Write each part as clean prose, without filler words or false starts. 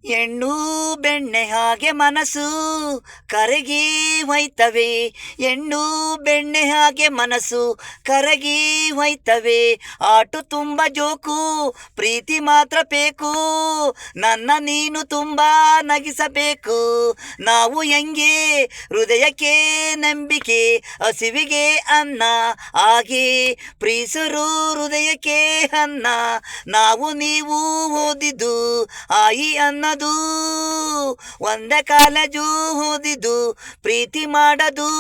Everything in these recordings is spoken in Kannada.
ಹೆಣ್ಣು ಬೆಣ್ಣೆ ಹಾಗೆ ಮನಸ್ಸು ಕರಗಿ ಹೋಯ್ತವೆ. ಹೆಣ್ಣು ಬೆಣ್ಣೆ ಹಾಗೆ ಮನಸ್ಸು ಕರಗಿ ಹೋಯ್ತವೆ. ಆಟು ತುಂಬ ಜೋಕು ಪ್ರೀತಿ ಮಾತ್ರ ಬೇಕು. ನನ್ನ ನೀನು ತುಂಬ ನಗಿಸಬೇಕು. ನಾವು ಹೆಂಗೆ ಹೃದಯಕ್ಕೆ ನಂಬಿಕೆ, ಹಸಿವಿಗೆ ಅನ್ನ ಹಾಗೆ ಪ್ರೀಸರು ಹೃದಯಕ್ಕೆ ಅನ್ನ. ನಾವು ನೀವು ಓದಿದ್ದು ಆಯಿ ಅನ್ನದು, ಒಂದೇ ಕಾಲೇಜು ಓದಿದ್ದು ಪ್ರೀತಿ ಮಾಡದು.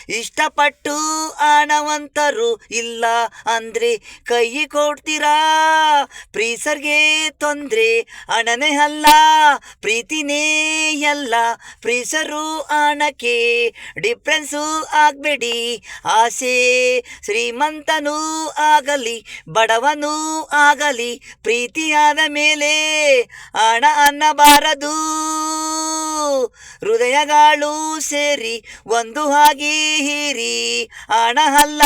ಇಷ್ಟಪಟ್ಟು ಹಣವಂತರು ಇಲ್ಲ ಅಂದ್ರೆ ಕೈ ಕೊಡ್ತೀರಾ. ಪ್ರೀಸರ್ಗೆ ತೊಂದ್ರೆ ಹಣನೇ ಅಲ್ಲ, ಪ್ರೀತಿನೇ ಎಲ್ಲ. ಪ್ರೀಸರು ಹಣಕ್ಕೆ ಡಿಫ್ರೆನ್ಸು ಆಗ್ಬೇಡಿ. ಆಸೆ ಶ್ರೀಮಂತನೂ ಆಗಲಿ ಬಡವನೂ ಆಗಲಿ, ಪ್ರೀತಿಯಾದ ಮೇಲೆ ಹಣ ಅನ್ನಬಾರದು. ಹೃದಯಗಳು ಸೇರಿ ಒಂದು ಆಗಿ ಹೀರಿ. ಹಣ ಅಲ್ಲ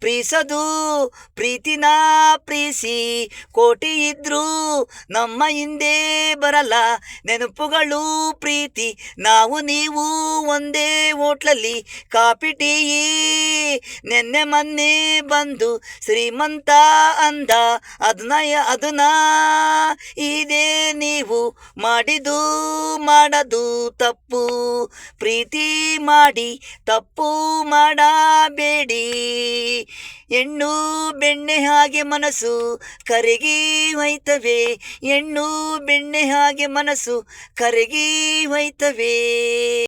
ಪ್ರೀಸದು, ಪ್ರೀತಿನ ಪ್ರೀಸಿ. ಕೋಟಿ ಇದ್ರು ನಮ್ಮ ಹಿಂದೆ ಬರಲ್ಲ ನೆನಪುಗಳು ಪ್ರೀತಿ. ನಾವು ನೀವು ಒಂದೇ ಹೋಟ್ಲಲ್ಲಿ ಕಾಫಿ ಟೀ. ನೆನ್ನೆ ಮೊನ್ನೆ ಬಂದು ಶ್ರೀಮಂತ ಅಂದ, ಅದನ್ನ ಇದೇ ನೀವು ಮಾಡದು ತಪ್ಪು. ಪ್ರೀತಿ ಮಾಡಿ ತಪ್ಪು ಮಾಡಬೇಡಿ. ಹೆಣ್ಣು ಬೆಣ್ಣೆ ಹಾಗೆ ಮನಸ್ಸು ಕರಗಿ ಹೋಯ್ತವೆ. ಹೆಣ್ಣು ಬೆಣ್ಣೆ ಹಾಗೆ ಮನಸ್ಸು ಕರಗಿ ಹೋಯ್ತವೆ.